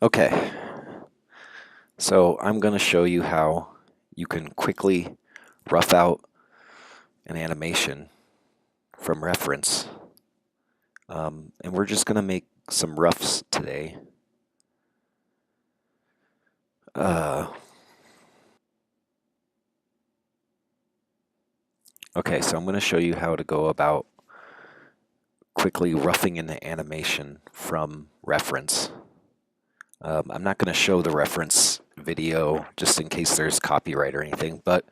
Okay, so I'm going to show you how you can quickly rough out an animation from reference. And we're just going to make some roughs today. Uh, okay, so I'm going to show you how to go about quickly roughing an animation from reference. I'm not going to show the reference video just in case there's copyright or anything, but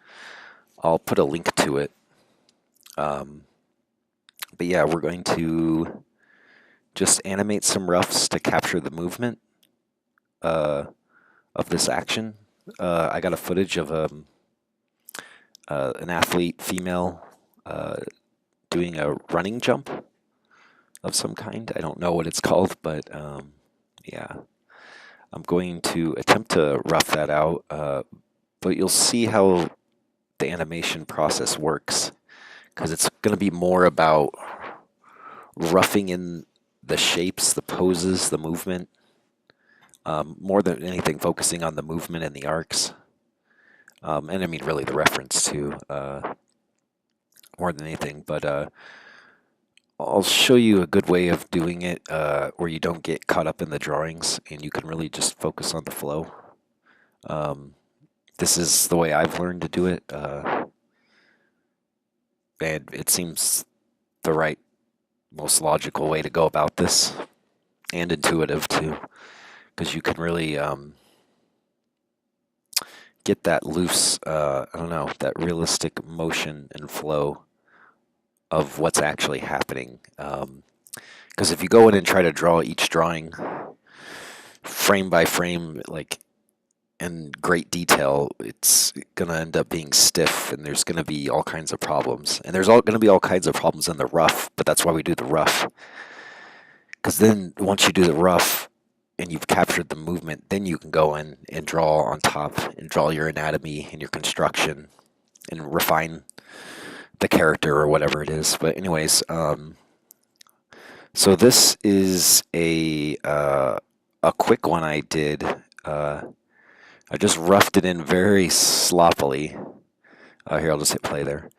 I'll put a link to it. Um, but yeah, we're going to just animate some roughs to capture the movement uh, of this action. I got a footage of an athlete, female, uh, doing a running jump of some kind. I don't know what it's called, but yeah. I'm going to attempt to rough that out, but you'll see how the animation process works, because it's going to be more about roughing in the shapes, the poses, the movement, more than anything focusing on the movement and the arcs. And I mean, really the reference too, more than anything. But I'll show you a good way of doing it where you don't get caught up in the drawings and you can really just focus on the flow. This is the way I've learned to do it, and it seems the right, most logical way to go about this, and intuitive too, because you can really get that loose, I don't know, that realistic motion and flow of what's actually happening. Because if you go in and try to draw each drawing frame by frame, like in great detail, it's going to end up being stiff and there's going to be all kinds of problems. And there's all going to be all kinds of problems in the rough, but that's why we do the rough. Because then once you do the rough and you've captured the movement, then you can go in and draw on top and draw your anatomy and your construction and refine the character or whatever it is. But anyways, so this is a quick one I did. I just roughed it in very sloppily. Here, I'll just hit play there.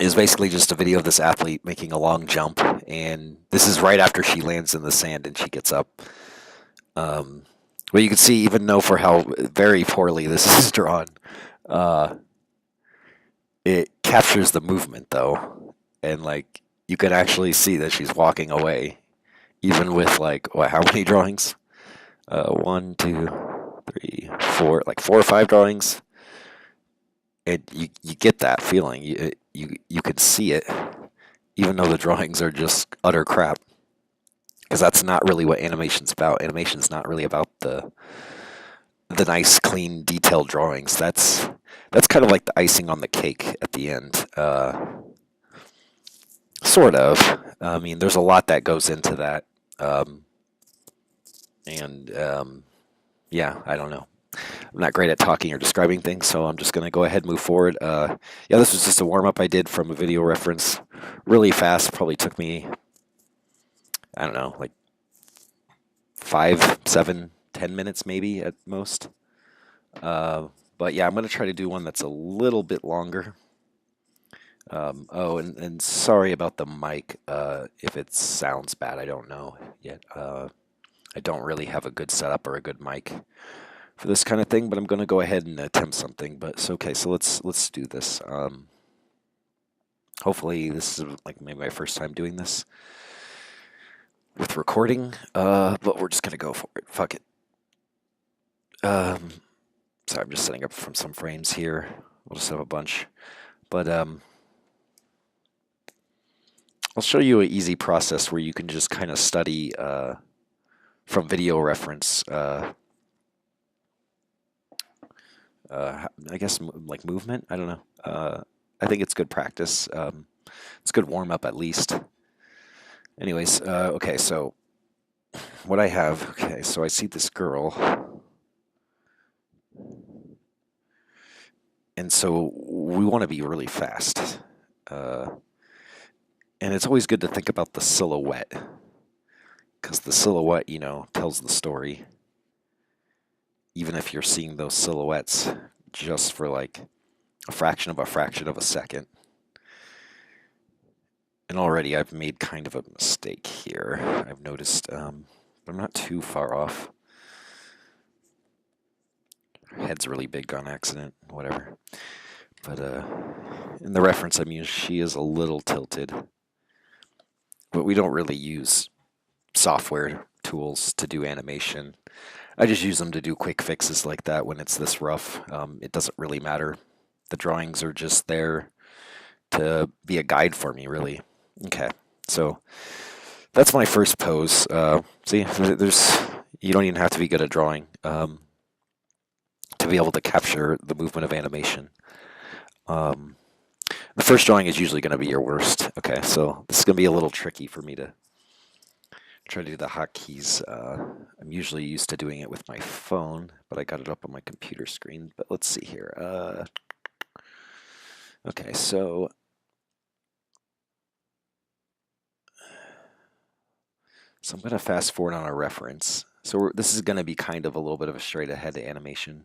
Is basically just a video of this athlete making a long jump, and this is right after she lands in the sand and she gets up. Well, you can see, even though for how very poorly this is drawn, uh, it captures the movement though, and like you can actually see that she's walking away, even with like what? How many drawings? One, two, three, four, like 4 or 5 drawings, and you get that feeling. You could see it, even though the drawings are just utter crap. Because that's not really what animation's about. Animation's not really about the nice, clean, detailed drawings. That's kind of like the icing on the cake at the end. Sort of. I mean, there's a lot that goes into that. And yeah, I don't know. I'm not great at talking or describing things, so I'm just going to go ahead and move forward. Yeah, this was just a warm-up I did from a video reference. Really fast. Probably took me, I don't know, like 5, 7, 10 minutes maybe at most. But yeah, I'm going to try to do one that's a little bit longer. Oh, and sorry about the mic. If it sounds bad, I don't know yet. I don't really have a good setup or a good mic for this kind of thing, but I'm going to go ahead and attempt something. But it's okay, so let's do this. Hopefully this is like maybe my first time doing this with recording, but we're just going to go for it. Fuck it. Sorry, I'm just setting up from some frames here. We'll just have a bunch. But I'll show you an easy process where you can just kind of study from video reference, I guess like movement. I don't know. I think it's good practice. It's good warm up at least. Anyways, okay, so what I have, okay, so I see this girl. And so we want to be really fast. And it's always good to think about the silhouette. because the silhouette, tells the story, even if you're seeing those silhouettes just for like a fraction of a second. And already I've made kind of a mistake here. I've noticed, I'm not too far off. Her head's really big on accident, whatever. But in the reference, I mean, she is a little tilted. But we don't really use software tools to do animation. I just use them to do quick fixes like that when it's this rough. It doesn't really matter. The drawings are just there to be a guide for me, really. Okay, so that's my first pose. See, you don't even have to be good at drawing to be able to capture the movement of animation. The first drawing is usually going to be your worst. Okay, so this is going to be a little tricky for me to try to do the hotkeys. I'm usually used to doing it with my phone, but I got it up on my computer screen. But let's see here. Okay, so I'm going to fast forward on a reference. So this is going to be kind of a little bit of a straight ahead animation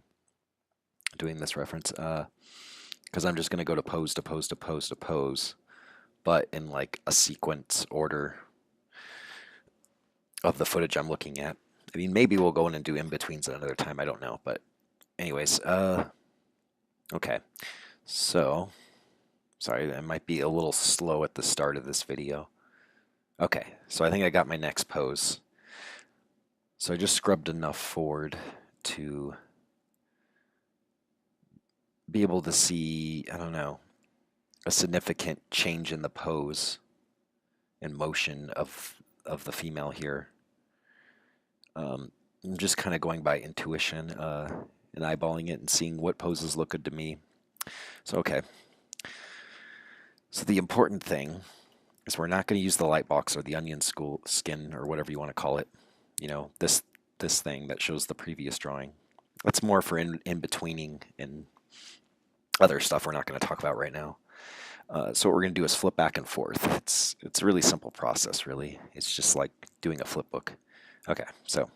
doing this reference because I'm just going to go to pose to pose to pose to pose, but in like a sequence order of the footage I'm looking at. I mean, maybe we'll go in and do in-betweens at another time. I don't know. But anyways, okay. So, sorry, I might be a little slow at the start of this video. Okay, so I think I got my next pose. So I just scrubbed enough forward to be able to see, I don't know, a significant change in the pose and motion of the female here. I'm just kind of going by intuition and eyeballing it and seeing what poses look good to me. So, okay. So the important thing is we're not going to use the light box or the onion skin or whatever you want to call it. This thing that shows the previous drawing. That's more for in-betweening and other stuff we're not going to talk about right now. So what we're going to do is flip back and forth. It's a really simple process, really. It's just like doing a flip book. Okay, so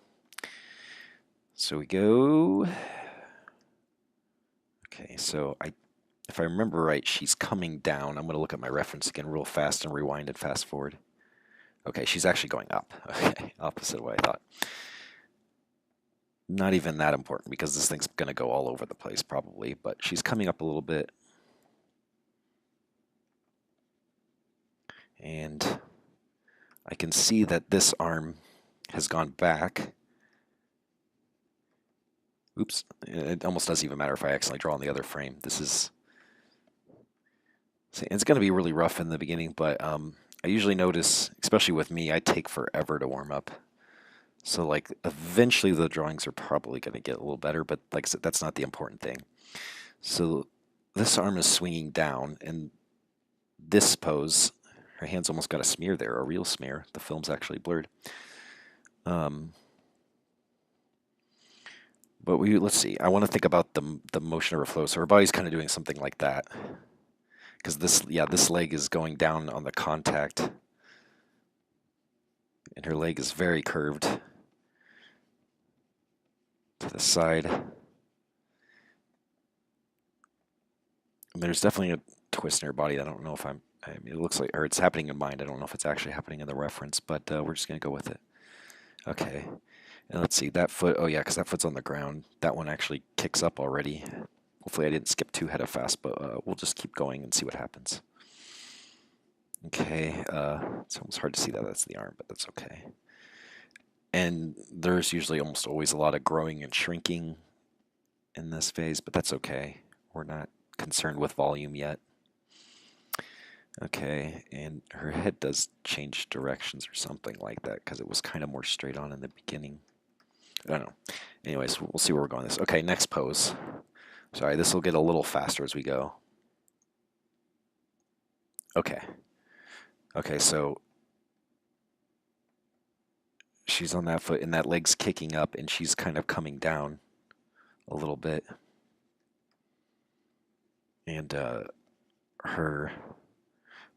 we go. Okay, so if I remember right, she's coming down. I'm going to look at my reference again real fast and rewind and fast forward. Okay, she's actually going up. Okay, opposite of what I thought. Not even that important because this thing's going to go all over the place probably, but she's coming up a little bit. And I can see that this arm has gone back. Oops, it almost doesn't even matter if I accidentally draw on the other frame. This is, see, it's going to be really rough in the beginning, but I usually notice, especially with me, I take forever to warm up. So like eventually the drawings are probably going to get a little better, but like I said, that's not the important thing. So this arm is swinging down, and this pose, her hand's almost got a smear there, a real smear. The film's actually blurred. But let's see. I want to think about the motion of her flow. So her body's kind of doing something like that, because this leg is going down on the contact, and her leg is very curved to the side. And there's definitely a twist in her body. I don't know if I mean, it looks like, or it's happening in mind. I don't know if it's actually happening in the reference, but we're just going to go with it. Okay. And let's see, that foot, oh yeah, because that foot's on the ground. That one actually kicks up already. Hopefully I didn't skip too ahead of fast, but we'll just keep going and see what happens. Okay, it's almost hard to see that that's the arm, but that's okay. And there's usually almost always a lot of growing and shrinking in this phase, but that's okay. We're not concerned with volume yet. Okay, and her head does change directions or something like that because it was kind of more straight on in the beginning. I don't know. Anyways, we'll see where we're going with this. Okay, next pose. Sorry, this will get a little faster as we go. Okay. Okay, so she's on that foot and that leg's kicking up and she's kind of coming down a little bit. And her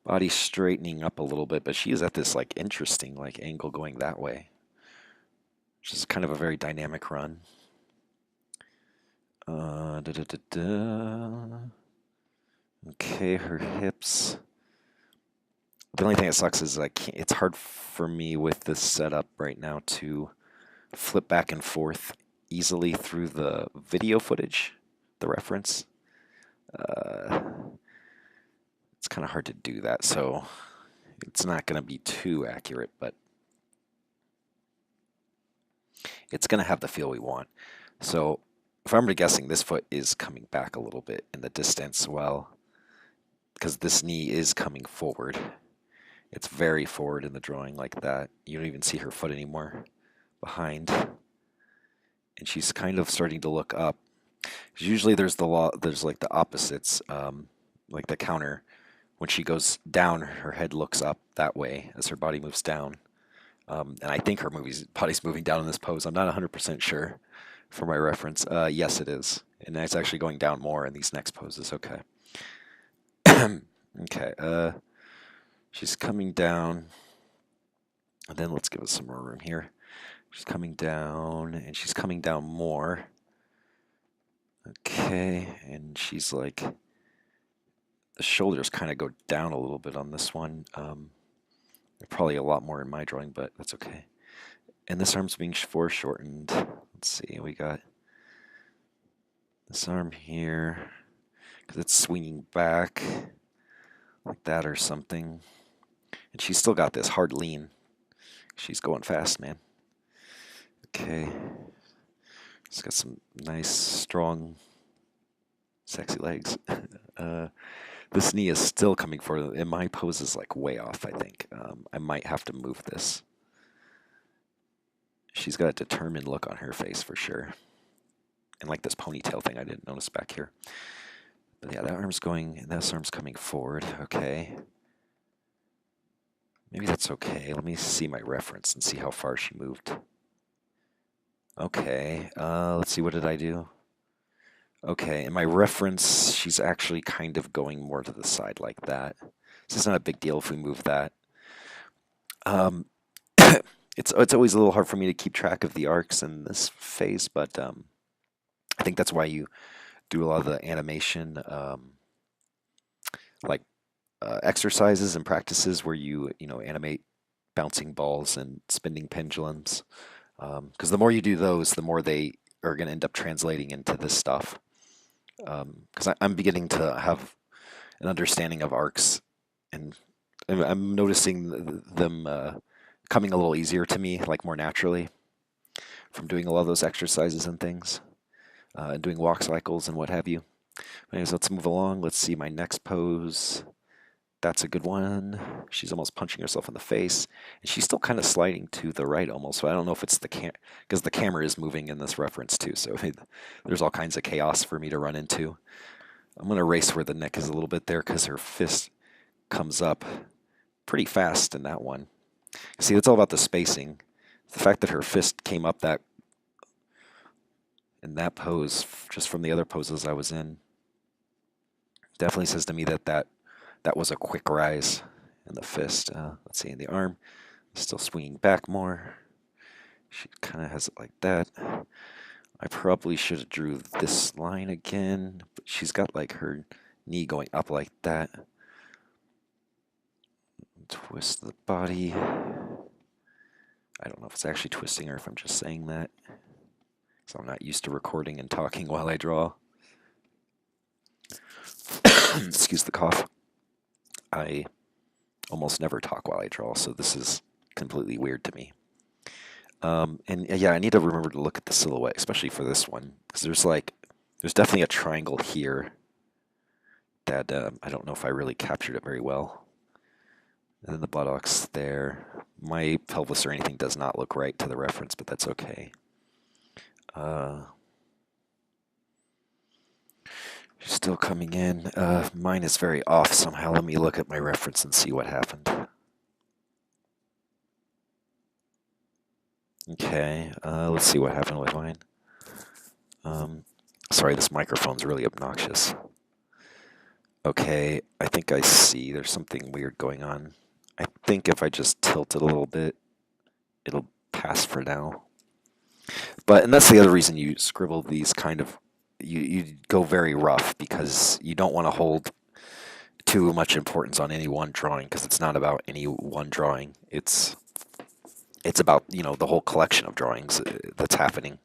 body's straightening up a little bit, but she is at this like interesting like angle going that way. which is kind of a very dynamic run. Da, da, da, da. Okay, her hips. The only thing that sucks is it's hard for me with this setup right now to flip back and forth easily through the video footage, the reference. Uh, it's kind of hard to do that, so it's not going to be too accurate, but it's going to have the feel we want. So if I'm guessing, this foot is coming back a little bit in the distance, well, because this knee is coming forward. It's very forward in the drawing like that. You don't even see her foot anymore behind. And she's kind of starting to look up. Usually there's like the opposites, like the counter. When she goes down, her head looks up that way as her body moves down. And I think her body's moving down in this pose. I'm not 100% sure for my reference. Yes, it is. And it's actually going down more in these next poses. Okay. Okay. She's coming down. And then let's give us some more room here. She's coming down, and she's coming down more. Okay, and she's like, the shoulders kind of go down a little bit on this one. They're probably a lot more in my drawing, but that's okay. And this arm's being foreshortened. Let's see, we got this arm here, because it's swinging back like that or something. And she's still got this hard lean. She's going fast, man. Okay. She's got some nice, strong, sexy legs. This knee is still coming forward, and my pose is like way off, I think. I might have to move this. She's got a determined look on her face for sure. And like this ponytail thing I didn't notice back here. But yeah, that arm's going, and this arm's coming forward. Okay. Maybe that's okay. Let me see my reference and see how far she moved. Okay, let's see, what did I do? Okay, in my reference, she's actually kind of going more to the side like that. This is not a big deal if we move that. Um, it's always a little hard for me to keep track of the arcs in this phase, but I think that's why you do a lot of the animation, like exercises and practices where you animate bouncing balls and spinning pendulums. Because the more you do those, the more they are going to end up translating into this stuff. Because I'm beginning to have an understanding of arcs, and I'm noticing them coming a little easier to me, like more naturally, from doing a lot of those exercises and things, and doing walk cycles and what have you. Anyways, let's move along. Let's see my next pose. That's a good one. She's almost punching herself in the face, and she's still kind of sliding to the right almost. So I don't know if it's because the camera is moving in this reference too. So there's all kinds of chaos for me to run into. I'm gonna erase where the neck is a little bit there because her fist comes up pretty fast in that one. See, it's all about the spacing. The fact that her fist came up that in that pose, just from the other poses I was in, definitely says to me that was a quick rise in the fist. Let's see, in the arm, still swinging back more. She kind of has it like that. I probably should have drew this line again, but she's got like her knee going up like that. Twist the body. I don't know if it's actually twisting or if I'm just saying that. So I'm not used to recording and talking while I draw. Excuse the cough. I almost never talk while I draw, so this is completely weird to me. And yeah, I need to remember to look at the silhouette, especially for this one, because there's definitely a triangle here that I don't know if I really captured it very well. And then the buttocks there. My pelvis or anything does not look right to the reference, but that's okay. She's still coming in. Mine is very off somehow. Let me look at my reference and see what happened. Okay, let's see what happened with mine. Sorry, this microphone's really obnoxious. Okay, I think I see there's something weird going on. I think if I just tilt it a little bit, it'll pass for now. And that's the other reason you scribble these kind of, you go very rough because you don't want to hold too much importance on any one drawing because it's not about any one drawing. It's about, the whole collection of drawings that's happening.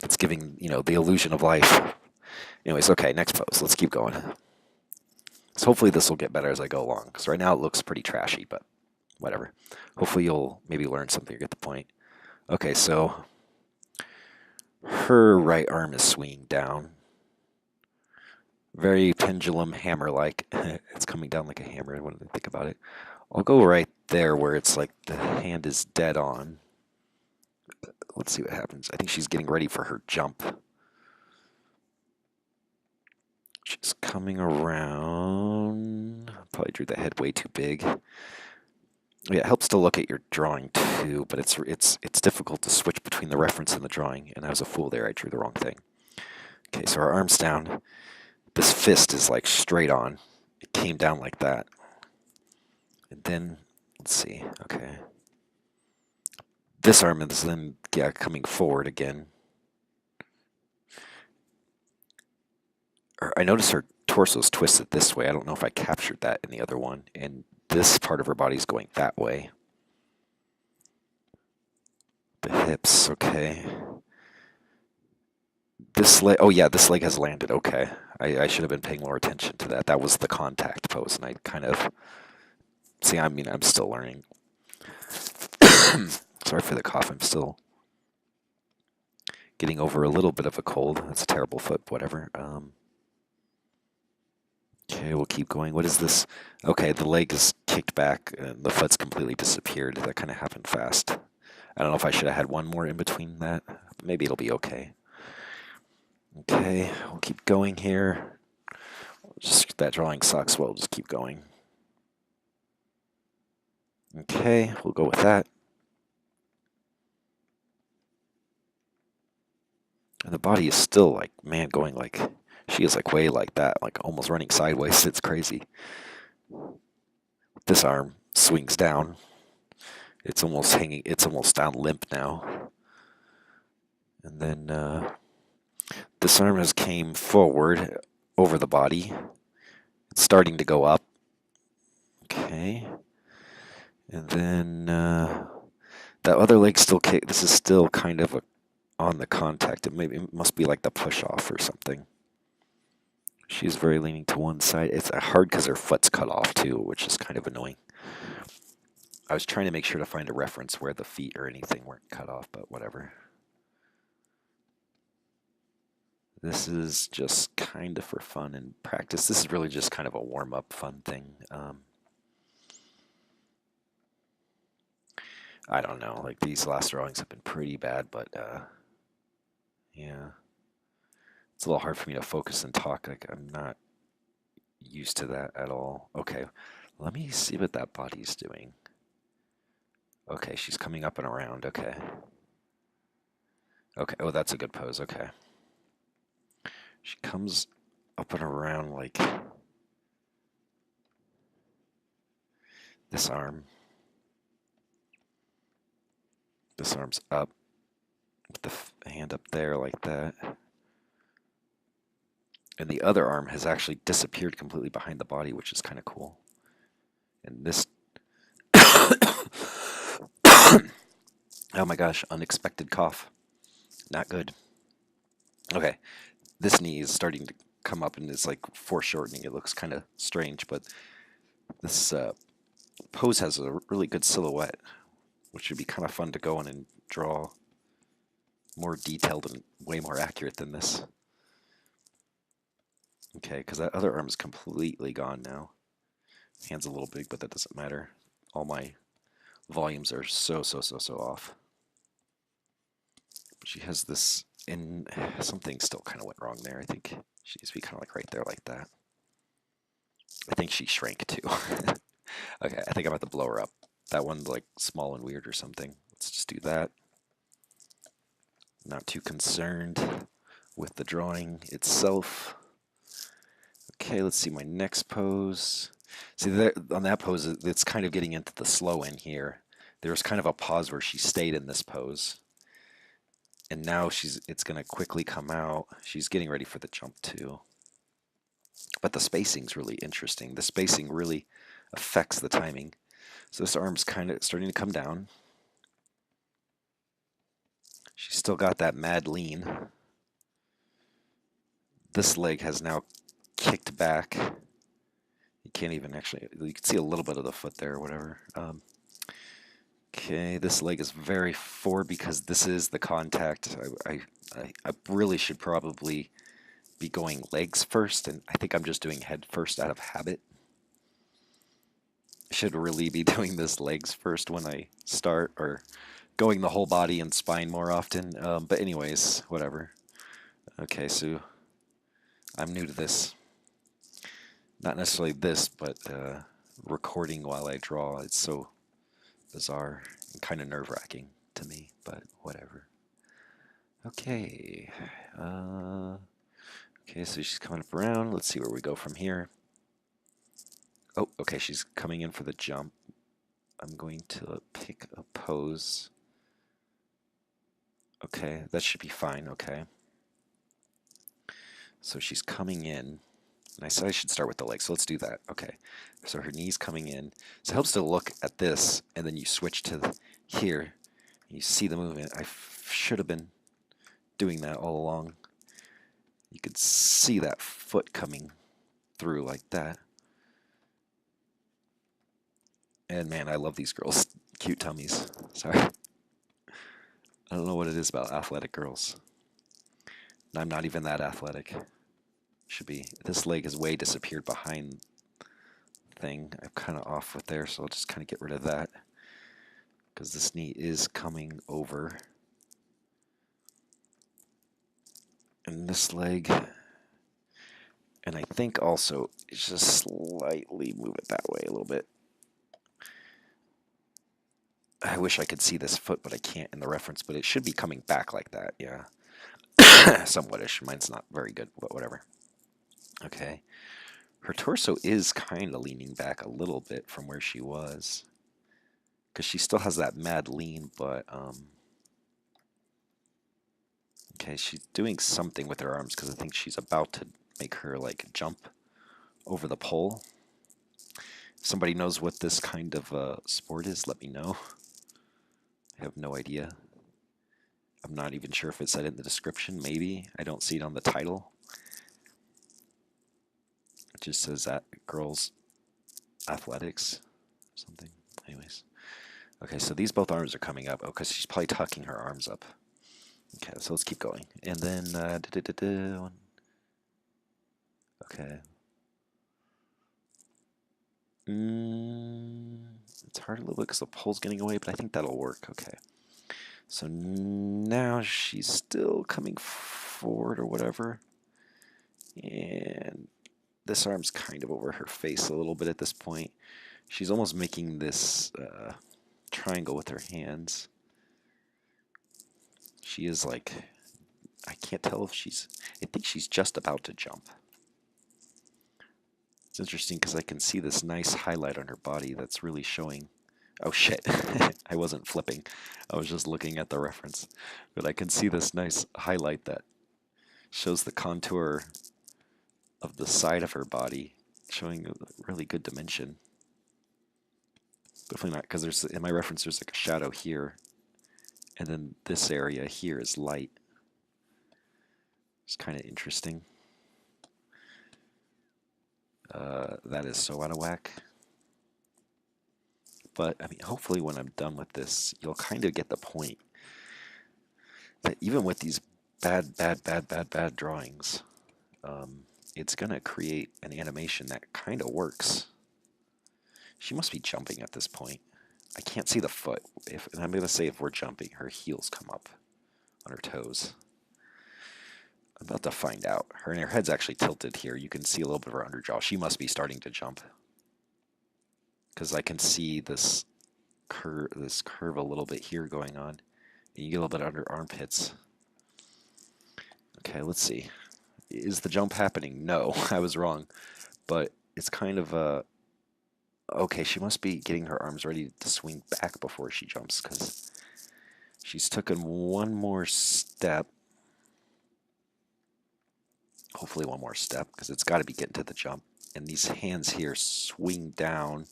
It's giving, the illusion of life. Anyways, okay, next pose. Let's keep going. So hopefully this will get better as I go along because right now it looks pretty trashy, but whatever. Hopefully you'll maybe learn something or get the point. Okay, so her right arm is swinging down. Very pendulum hammer-like. It's coming down like a hammer when I think about it. I'll go right there where it's like the hand is dead on. Let's see what happens. I think she's getting ready for her jump. She's coming around. Probably drew the head way too big. Yeah, it helps to look at your drawing too, but it's difficult to switch between the reference and the drawing, and I was a fool there. I drew the wrong thing. Okay, so our arm's down. This fist is like straight on. It came down like that. And then, let's see, okay. This arm is then, coming forward again. I notice her torso's twisted this way. I don't know if I captured that in the other one. And this part of her body's going that way. The hips, okay. This leg, oh yeah, this leg has landed, okay. I should have been paying more attention to that. That was the contact pose, and I kind of, see, I'm still learning. Sorry for the cough, I'm still getting over a little bit of a cold. That's a terrible foot, whatever. Okay, we'll keep going. What is this? Okay, the leg is kicked back, and the foot's completely disappeared. That kind of happened fast. I don't know if I should have had one more in between that. Maybe it'll be okay. Okay, we'll keep going here. Just that drawing sucks. We'll just keep going. Okay, we'll go with that. And the body is still like, man, going like, she is like way like that, like almost running sideways. It's crazy. This arm swings down. It's almost hanging, it's almost down limp now. And then this arm has came forward over the body. It's starting to go up. Okay. And then that other leg still kick. This is still kind of on the contact. It must be like the push off or something. She's very leaning to one side. It's hard because her foot's cut off too, which is kind of annoying. I was trying to make sure to find a reference where the feet or anything weren't cut off, but whatever. This is just kind of for fun and practice. This is really just kind of a warm-up fun thing. I don't know, like these last drawings have been pretty bad, but yeah. It's a little hard for me to focus and talk. Like I'm not used to that at all. Okay, let me see what that body's doing. Okay, she's coming up and around. Okay. Okay, oh, that's a good pose. Okay. She comes up and around like this arm. This arm's up with the hand up there like that. And the other arm has actually disappeared completely behind the body, which is kind of cool. And this... Oh my gosh, unexpected cough. Not good. Okay, this knee is starting to come up and it's like foreshortening. It looks kind of strange, but this pose has a really good silhouette, which would be kind of fun to go in and draw more detailed and way more accurate than this. Okay, because that other arm is completely gone now. Hand's a little big, but that doesn't matter. All my volumes are so off. She has this, and something still kind of went wrong there. I think she needs to be kind of like right there like that. I think she shrank too. Okay, I think I'm about to blow her up. That one's like small and weird or something. Let's just do that. Not too concerned with the drawing itself. Okay, let's see my next pose. See, there, on that pose, it's kind of getting into the slow end here. There was kind of a pause where she stayed in this pose. And now it's going to quickly come out. She's getting ready for the jump too. But the spacing's really interesting. The spacing really affects the timing. So this arm's kind of starting to come down. She's still got that mad lean. This leg has now kicked back. You can't even actually, you can see a little bit of the foot there or whatever. Okay, this leg is very forward because this is the contact. I really should probably be going legs first, and I think I'm just doing head first out of habit. I should really be doing this legs first when I start, or going the whole body and spine more often. But anyways, whatever. Okay, so I'm new to this. Not necessarily this, but recording while I draw. It's so bizarre and kind of nerve-wracking to me, but whatever. Okay. Okay, so she's coming up around. Let's see where we go from here. Oh, okay, she's coming in for the jump. I'm going to pick a pose. Okay, that should be fine, okay. So she's coming in. And I said I should start with the legs, so let's do that. Okay, so her knee's coming in. So it helps to look at this, and then you switch to here. You see the movement. I should have been doing that all along. You could see that foot coming through like that. And man, I love these girls. Cute tummies. Sorry. I don't know what it is about athletic girls. I'm not even that athletic. Should be. This leg has way disappeared behind thing. I'm kind of off with there, so I'll just kind of get rid of that. Because this knee is coming over. And this leg. And I think also, it's just slightly move it that way a little bit. I wish I could see this foot, but I can't in the reference, but it should be coming back like that, yeah. Somewhat-ish. Mine's not very good, but whatever. Okay. Her torso is kind of leaning back a little bit from where she was. Because she still has that mad lean, but, okay, she's doing something with her arms, because I think she's about to make her, like, jump over the pole. If somebody knows what this kind of sport is, let me know. I have no idea. I'm not even sure if it said it in the description. Maybe. I don't see it on the title. It just says that girls athletics or something. Anyways. Okay, so these both arms are coming up. Oh, because she's probably tucking her arms up. Okay, so let's keep going. And then, okay. It's hard a little bit because the pole's getting away, but I think that'll work. Okay. So now she's still coming forward or whatever. And this arm's kind of over her face a little bit at this point. She's almost making this triangle with her hands. She is like, I can't tell if I think she's just about to jump. It's interesting because I can see this nice highlight on her body that's really showing. Oh shit, I wasn't flipping. I was just looking at the reference. But I can see this nice highlight that shows the contour of the side of her body, showing a really good dimension. Definitely not, because there's, in my reference, there's like a shadow here, and then this area here is light. It's kind of interesting. That is so out of whack. But, I mean, hopefully when I'm done with this, you'll kind of get the point that even with these bad drawings, it's going to create an animation that kind of works. She must be jumping at this point. I can't see the foot. And I'm going to say if we're jumping, her heels come up on her toes. I'm about to find out. Her head's actually tilted here. You can see a little bit of her underjaw. She must be starting to jump. Because I can see this curve a little bit here going on. And you get a little bit under armpits. Okay, let's see. Is the jump happening? No, I was wrong. But it's kind of a... Okay, she must be getting her arms ready to swing back before she jumps, because she's taken one more step step. Hopefully one more step, because it's got to be getting to the jump. And these hands here swing down.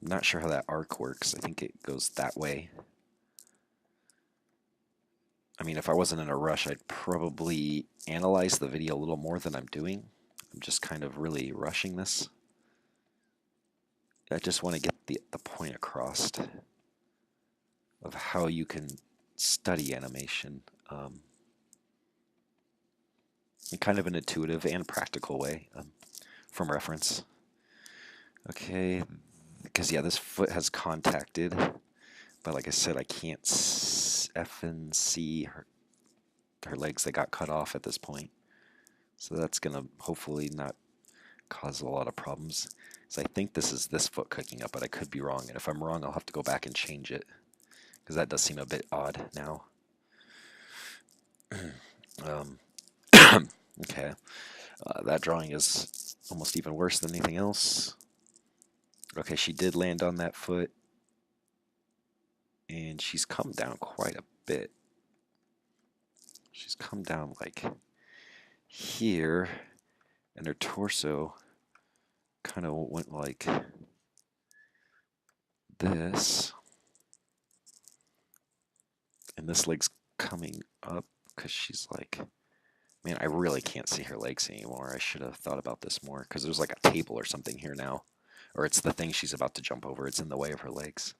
I'm not sure how that arc works. I think it goes that way. I mean, if I wasn't in a rush, I'd probably analyze the video a little more than I'm doing. I'm just kind of really rushing this. I just want to get the point across of how you can study animation in kind of an intuitive and practical way from reference. Okay, because yeah, this foot has contacted, but like I said, I can't effing see her legs that got cut off at this point. So that's gonna hopefully not cause a lot of problems. So I think this is this foot cooking up, but I could be wrong. And if I'm wrong, I'll have to go back and change it, because that does seem a bit odd now. Okay, that drawing is almost even worse than anything else. Okay, she did land on that foot, and she's come down quite a bit. She's come down like here, and her torso kind of went like this, and this leg's coming up because she's like, man, I really can't see her legs anymore. I should have thought about this more, because there's like a table or something here now, or it's the thing she's about to jump over. It's in the way of her legs.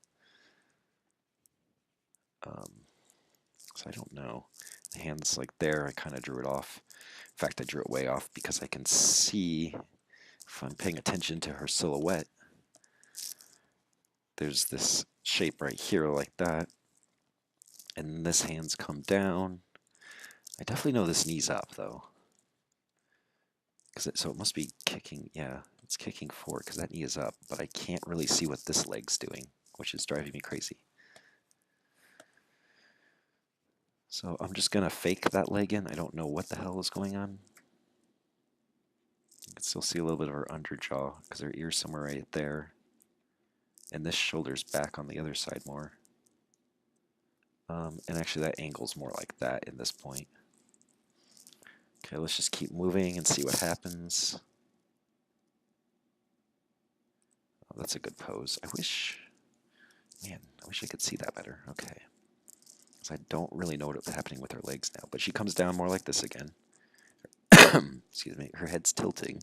So I don't know. The hand's like there. I kind of drew it off. In fact, I drew it way off because I can see, if I'm paying attention to her silhouette, there's this shape right here like that. And this hand's come down. I definitely know this knee's up though. So it must be kicking, yeah, it's kicking forward because that knee is up, but I can't really see what this leg's doing, which is driving me crazy. So I'm just gonna fake that leg in. I don't know what the hell is going on. You can still see a little bit of her underjaw because her ear's somewhere right there. And this shoulder's back on the other side more. And actually that angle's more like that in this point. Okay, let's just keep moving and see what happens. Oh, that's a good pose. I wish I could see that better. Okay. So I don't really know what's happening with her legs now, but she comes down more like this again. Excuse me, her head's tilting.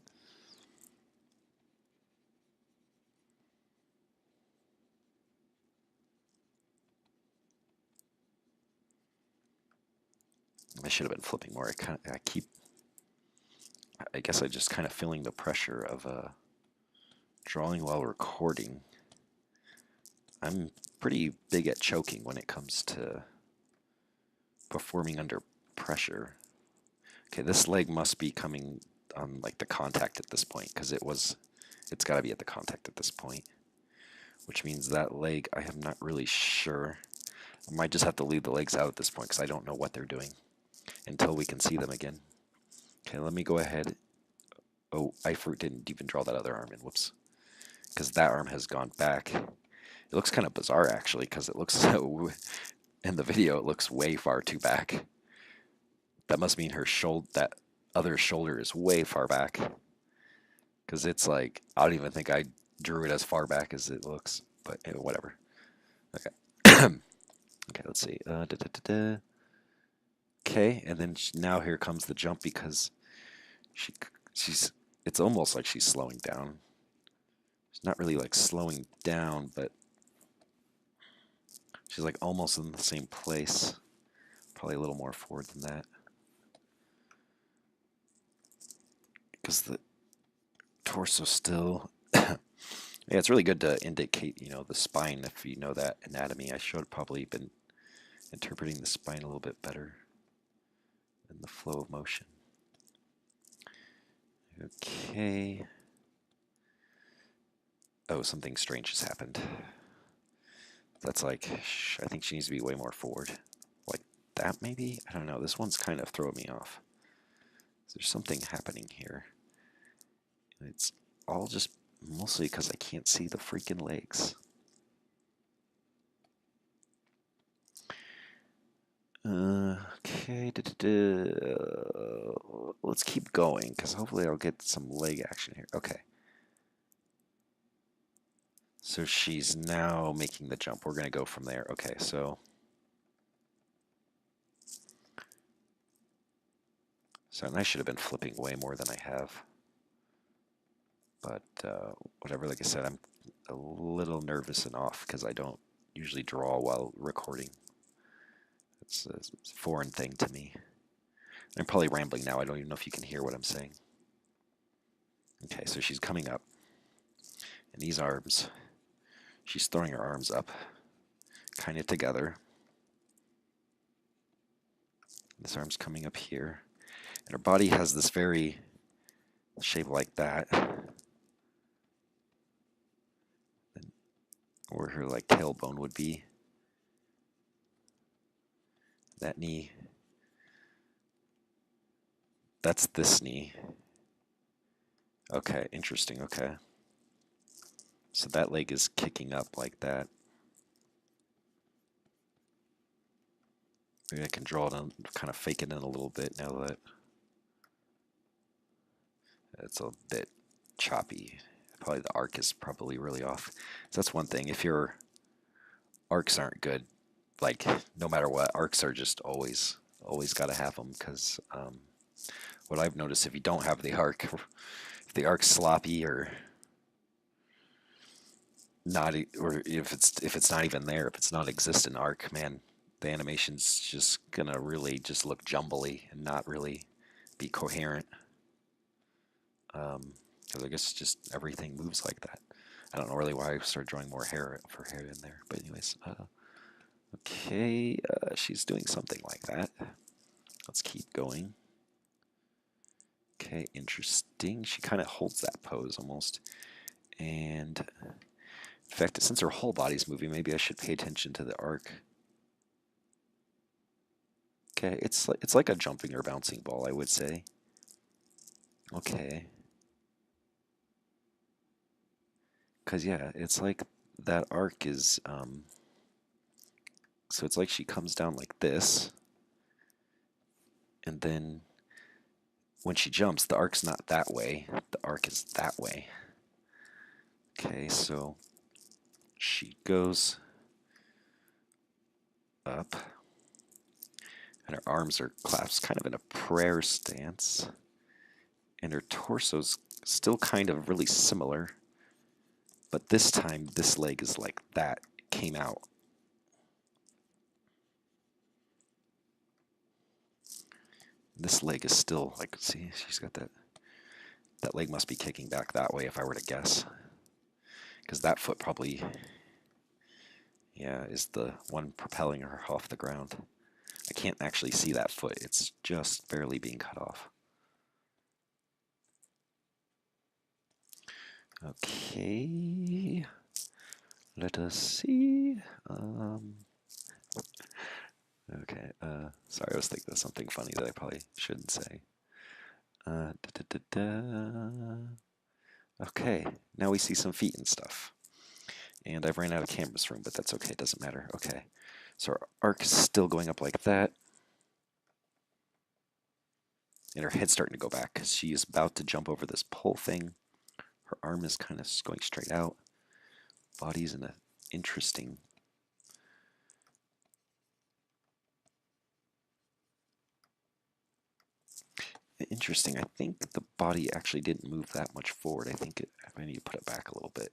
I should have been flipping more. I guess I just kind of feeling the pressure of drawing while recording. I'm pretty big at choking when it comes to performing under pressure. Okay, this leg must be coming on like the contact at this point, because it's got to be at the contact at this point, which means that leg, I am not really sure. I might just have to leave the legs out at this point because I don't know what they're doing until we can see them again. Okay, let me go ahead. Oh, iFruit didn't even draw that other arm in. Whoops. Because that arm has gone back. It looks kind of bizarre, actually, because it looks so... In the video, it looks way far too back. That must mean her shoulder, that other shoulder is way far back. Because it's like, I don't even think I drew it as far back as it looks. But whatever. Okay. Okay, let's see. Okay, and then now here comes the jump, because she's... It's almost like she's slowing down. She's not really like slowing down, but she's like almost in the same place. Probably a little more forward than that. Because the torso still... Yeah, it's really good to indicate, the spine if you know that anatomy. I should have probably been interpreting the spine a little bit better than the flow of motion. Okay. Oh, something strange has happened. That's like, I think she needs to be way more forward. Like that, maybe? I don't know. This one's kind of throwing me off. There's something happening here. It's all just mostly because I can't see the freaking legs. Okay, let's keep going, because hopefully I'll get some leg action here. Okay. So she's now making the jump. We're going to go from there. Okay, so and I should have been flipping way more than I have. But whatever, like I said, I'm a little nervous and off because I don't usually draw while recording. It's a foreign thing to me. I'm probably rambling now. I don't even know if you can hear what I'm saying. Okay, so she's coming up. And these arms, she's throwing her arms up, kind of together. This arm's coming up here. And her body has this very shape like that. Where her like tailbone would be. That knee. That's this knee. Okay, interesting, okay. So that leg is kicking up like that. Maybe I can draw it on, kind of fake it in a little bit now that it's a bit choppy. Probably the arc is probably really off. So that's one thing. If your arcs aren't good, like no matter what, arcs are just always got to have them, because what I've noticed, if you don't have the arc, if the arc's sloppy or not, or if it's not even there, if it's not existent arc, man, the animation's just gonna really just look jumbly and not really be coherent. Because I guess just everything moves like that. I don't know really why I started drawing more hair in there, but anyways, okay, she's doing something like that. Let's keep going. Okay, interesting. She kind of holds that pose almost, and in fact, since her whole body's moving, maybe I should pay attention to the arc. Okay, it's like a jumping or bouncing ball, I would say. Okay. Because, yeah, it's like that arc is, so it's like she comes down like this, and then when she jumps, the arc's not that way, the arc is that way. Okay, so she goes up, and her arms are clasped kind of in a prayer stance, and her torso's still kind of really similar, but this time this leg is like that, it came out. This leg is still like, see, she's got that. That leg must be kicking back that way if I were to guess. Because that foot probably, yeah, is the one propelling her off the ground. I can't actually see that foot. It's just barely being cut off. Okay. Let us see. Okay. Sorry, I was thinking of something funny that I probably shouldn't say. Da, da, da, da. Okay, now we see some feet and stuff. And I've ran out of canvas room, but that's okay, it doesn't matter. Okay, so our arc is still going up like that. And her head's starting to go back because she is about to jump over this pole thing. Her arm is kind of going straight out. Body's in an interesting... Interesting, I think the body actually didn't move that much forward. I think I need to put it back a little bit.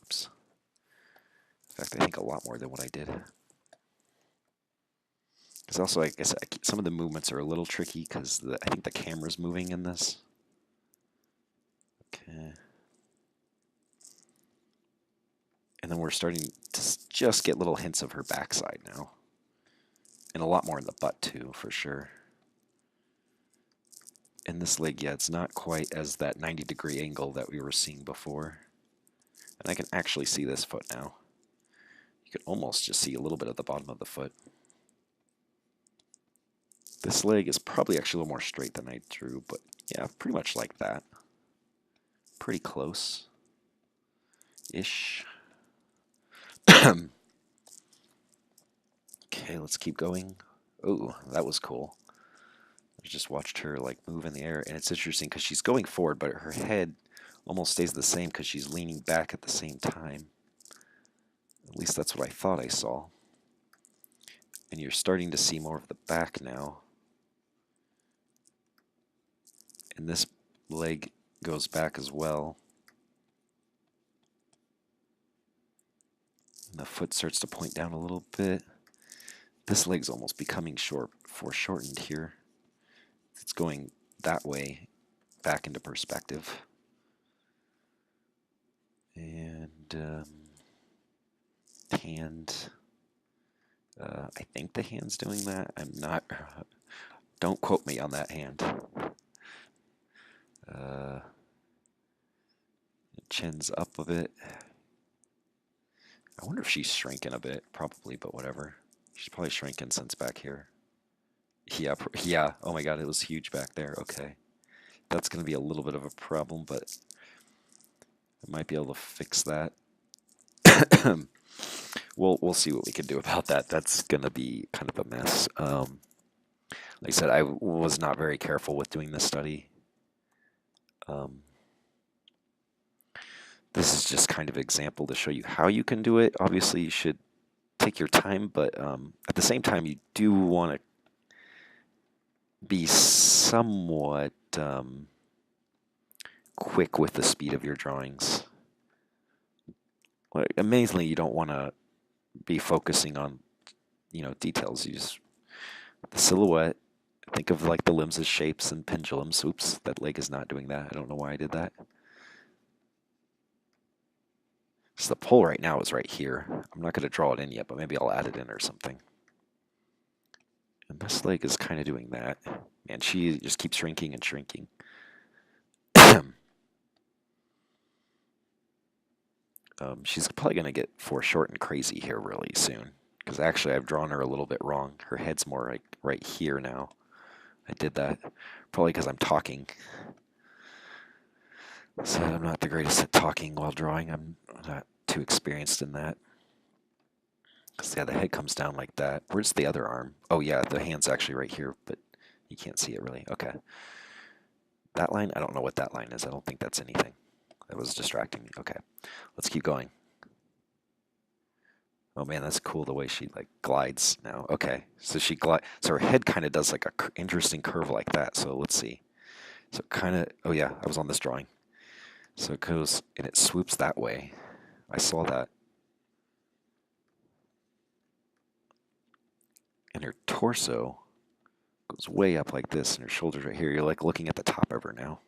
Oops. In fact, I think a lot more than what I did. Because also, I guess some of the movements are a little tricky because I think the camera's moving in this. Okay. And then we're starting to just get little hints of her backside now. And a lot more in the butt too, for sure. And this leg, yeah, it's not quite as that 90-degree angle that we were seeing before. And I can actually see this foot now. You can almost just see a little bit of the bottom of the foot. This leg is probably actually a little more straight than I drew, but yeah, pretty much like that. Pretty close-ish. Okay, let's keep going. Ooh, that was cool. I just watched her like move in the air, and it's interesting because she's going forward, but her head almost stays the same because she's leaning back at the same time. At least that's what I thought I saw. And you're starting to see more of the back now. And this leg goes back as well. And the foot starts to point down a little bit. This leg's almost becoming foreshortened here. It's going that way, back into perspective. And hand. I think the hand's doing that. I'm not. Don't quote me on that hand. Chin's up a bit. I wonder if she's shrinking a bit. Probably, but whatever. She's probably shrinking since back here. Yeah, yeah. Oh my god, it was huge back there. Okay. That's going to be a little bit of a problem, but I might be able to fix that. We'll see what we can do about that. That's going to be kind of a mess. Like I said, I was not very careful with doing this study. This is just kind of an example to show you how you can do it. Obviously, you should take your time, but at the same time, you do want to be somewhat quick with the speed of your drawings. Like, amazingly, you don't want to be focusing on, details. You just the silhouette. Think of like the limbs as shapes and pendulums. Oops, that leg is not doing that. I don't know why I did that. So the pole right now is right here. I'm not going to draw it in yet, but maybe I'll add it in or something. And this leg is kind of doing that. And she just keeps shrinking and shrinking. She's probably going to get foreshortened crazy here really soon. Because actually I've drawn her a little bit wrong. Her head's more like right here now. I did that probably because I'm talking. So I'm not the greatest at talking while drawing. I'm not too experienced in that. Because, yeah, the head comes down like that. Where's the other arm? Oh, yeah, the hand's actually right here, but you can't see it really. Okay. That line? I don't know what that line is. I don't think that's anything. That was distracting me. Okay. Let's keep going. Oh, man, that's cool the way she, like, glides now. Okay. So so her head kind of does, like, a interesting curve like that. So let's see. So kind of, oh, yeah, I was on this drawing. So it goes, and it swoops that way. I saw that. And her torso goes way up like this, and her shoulders right here. You're like looking at the top of her now.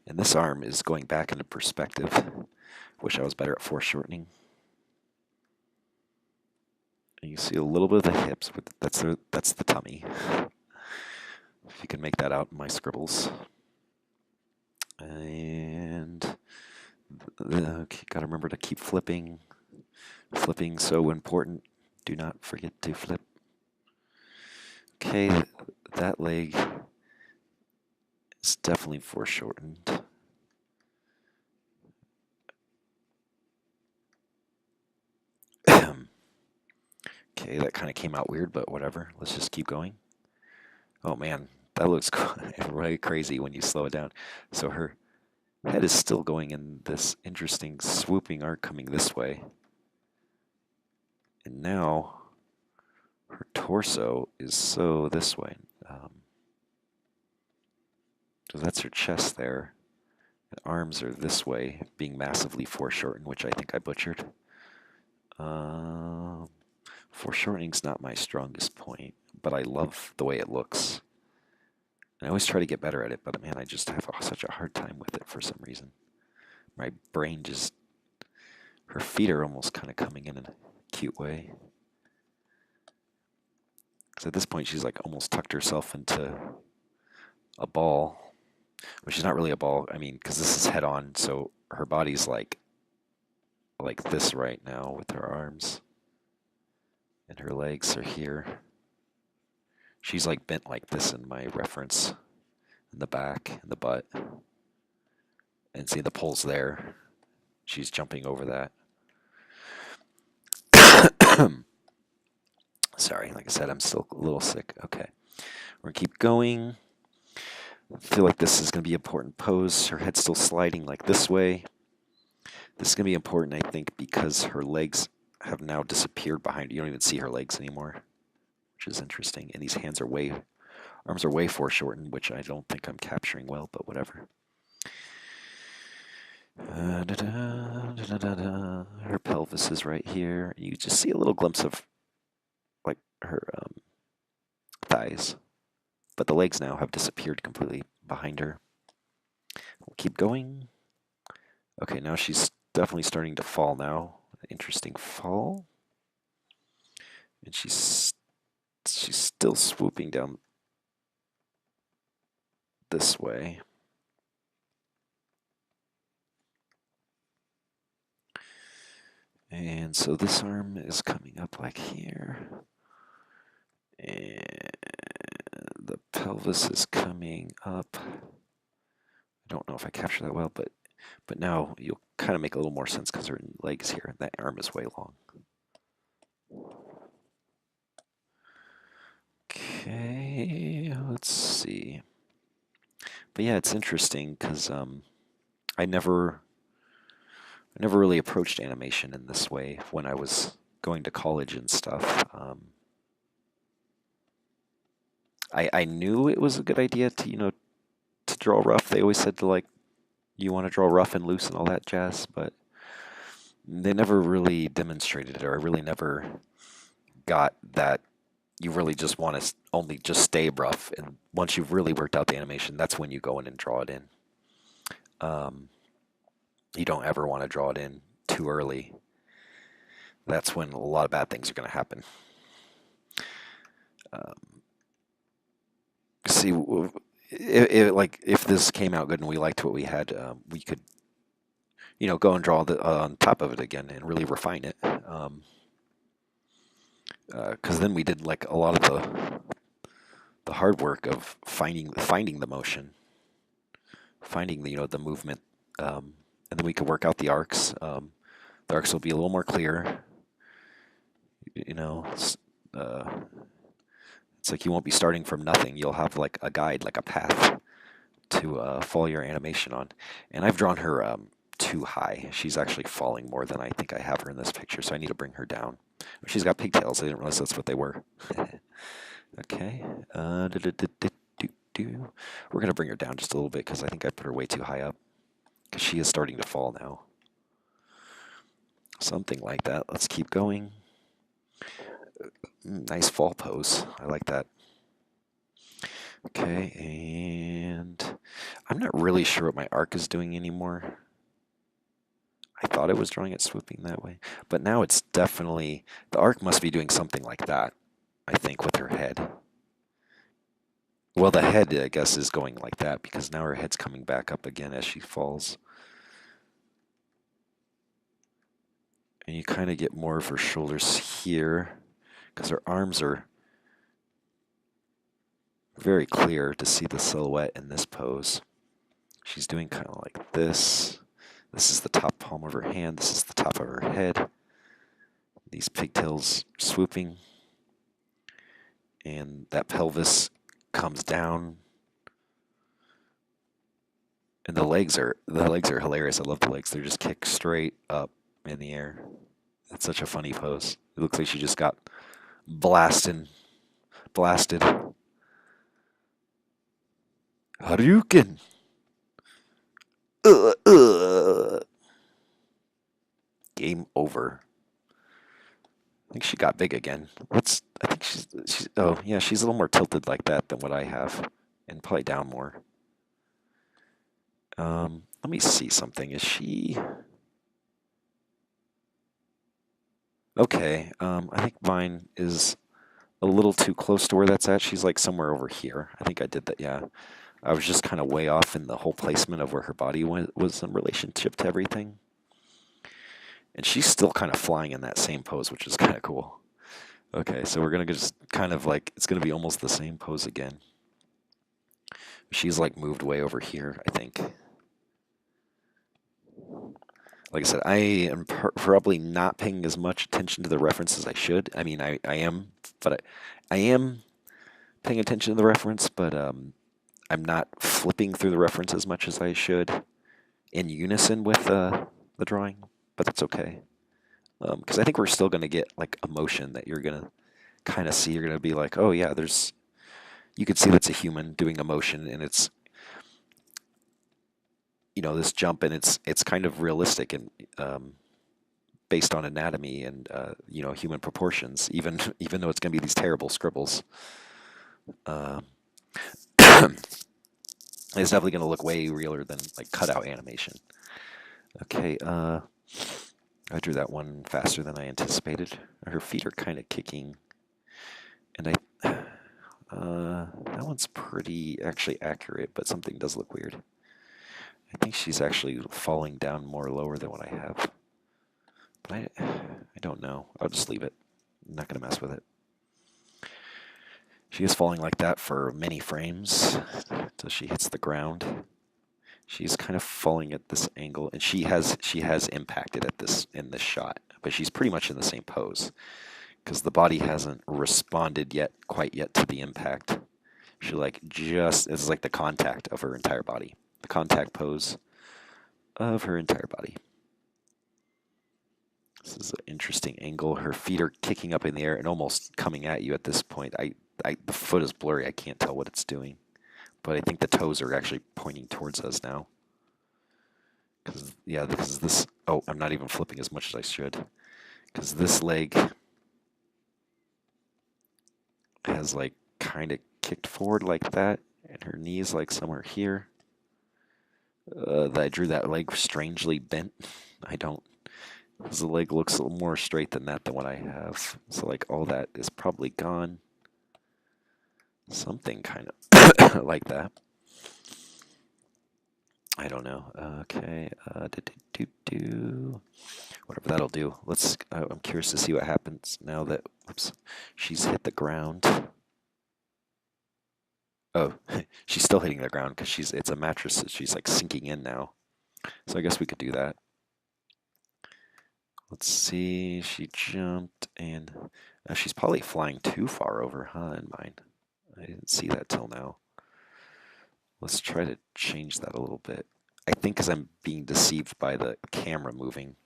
And this arm is going back into perspective. Wish I was better at foreshortening. And you see a little bit of the hips. That's the tummy. If you can make that out in my scribbles. And gotta remember to keep flipping. Flipping so important. Do not forget to flip. Okay, that leg is definitely foreshortened. Okay, that kind of came out weird, but whatever. Let's just keep going. Oh man, that looks really crazy when you slow it down. So her head is still going in this interesting swooping arc coming this way. And now her torso is so this way. So that's her chest there. The arms are this way, being massively foreshortened, which I think I butchered. Foreshortening's not my strongest point, but I love the way it looks. I always try to get better at it, but man, I just have such a hard time with it for some reason. My brain just... Her feet are almost kind of coming in a cute way. Because at this point, she's like almost tucked herself into a ball. Well, she's not really a ball. I mean, because this is head on, so her body's like this right now with her arms. And her legs are here. She's like bent like this in my reference. In the back, in the butt. And see the pole's there. She's jumping over that. Sorry, like I said, I'm still a little sick. Okay, we're gonna keep going. I feel like this is gonna be an important pose. Her head's still sliding like this way. This is gonna be important, I think, because her legs have now disappeared behind. You don't even see her legs anymore, which is interesting. And these arms are way foreshortened, which I don't think I'm capturing well, but whatever. Her pelvis is right here. You just see a little glimpse of like her thighs, but the legs now have disappeared completely behind her. We'll keep going. Okay, now she's definitely starting to fall now. Interesting fall. And she's still swooping down this way. And so this arm is coming up like here. And the pelvis is coming up. I don't know if I capture that well, but now you'll kind of make a little more sense because her legs here. That arm is way long. Okay, let's see. But yeah, it's interesting because I never really approached animation in this way when I was going to college and stuff. I knew it was a good idea to to draw rough. They always said to like you want to draw rough and loose and all that jazz, but they never really demonstrated it, or I really never got that you really just want to only just stay rough, and once you've really worked out the animation, that's when you go in and draw it in. You don't ever want to draw it in too early. That's when a lot of bad things are going to happen. See, if this came out good and we liked what we had, we could go and draw on top of it again and really refine it. Because then we did like a lot of the hard work of finding the motion, finding the movement, and then we could work out the arcs. The arcs will be a little more clear. It's like you won't be starting from nothing. You'll have like a guide, like a path to follow your animation on. And I've drawn her too high. She's actually falling more than I think I have her in this picture, so I need to bring her down. She's got pigtails. I didn't realize that's what they were. Okay. We're going to bring her down just a little bit because I think I put her way too high up because she is starting to fall now. Something like that. Let's keep going. Nice fall pose. I like that. Okay, and I'm not really sure what my arc is doing anymore. I thought it was drawing it swooping that way, but now it's definitely, the arc must be doing something like that, I think, with her head. Well, the head, I guess, is going like that because now her head's coming back up again as she falls. And you kind of get more of her shoulders here because her arms are very clear to see the silhouette in this pose. She's doing kind of like this. This is the top palm of her hand. This is the top of her head. These pigtails swooping. And that pelvis comes down. And the legs are hilarious. I love the legs. They're just kicked straight up in the air. It's such a funny pose. It looks like she just got blasted. Hadouken. Game over. I think she got big again. I think she's. Oh yeah, she's a little more tilted like that than what I have, and probably down more. Let me see something. Is she? Okay. I think mine is a little too close to where that's at. She's like somewhere over here. I think I did that. Yeah. I was just kind of way off in the whole placement of where her body was in relationship to everything. And she's still kind of flying in that same pose, which is kind of cool. Okay, so we're going to just kind of like, it's going to be almost the same pose again. She's like moved way over here, I think. Like I said, I am probably not paying as much attention to the references I should. I mean, I am But I am paying attention to the reference, but I'm not flipping through the reference as much as I should in unison with the drawing, but that's okay. Because I think we're still going to get like emotion that you're going to kind of see. You're going to be like, oh yeah, you could see that's a human doing emotion, and it's, this jump, and it's kind of realistic and based on anatomy and human proportions, even even though it's going to be these terrible scribbles. Uh, it's definitely going to look way realer than like cutout animation. Okay, I drew that one faster than I anticipated. Her feet are kind of kicking, and that one's pretty actually accurate, but something does look weird. I think she's actually falling down more lower than what I have, but I don't know. I'll just leave it. I'm not going to mess with it. She is falling like that for many frames until she hits the ground. She's kind of falling at this angle, and she has impacted at this in this shot, but she's pretty much in the same pose because the body hasn't responded quite yet to the impact. She it's like the contact of her entire body, the contact pose of her entire body. This is an interesting angle. Her feet are kicking up in the air and almost coming at you at this point. The foot is blurry. I can't tell what it's doing, but I think the toes are actually pointing towards us now. Because this. Oh, I'm not even flipping as much as I should. Because this leg has like kind of kicked forward like that, and her knee's like somewhere here. I drew that leg strangely bent. I don't. Because the leg looks a little more straight than what I have. So like all that is probably gone. Something kind of like that. I don't know. Okay. Whatever that'll do. I'm curious to see what happens now that she's hit the ground. Oh, she's still hitting the ground because it's a mattress that she's like sinking in now. So I guess we could do that. Let's see. She jumped and she's probably flying too far over, huh? In mine, I didn't see that till now. Let's try to change that a little bit. I think because I'm being deceived by the camera moving.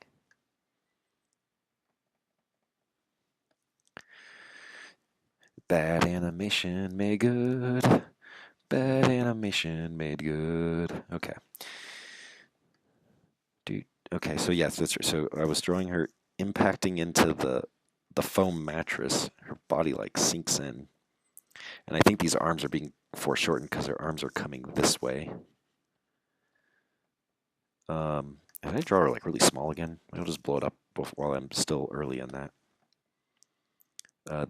Bad animation made good. Bad animation made good. Okay. Okay, so yes, that's right. So I was drawing her impacting into the foam mattress. Her body like sinks in. And I think these arms are being foreshortened because her arms are coming this way. And I draw her like really small again. I'll just blow it up while I'm still early in that.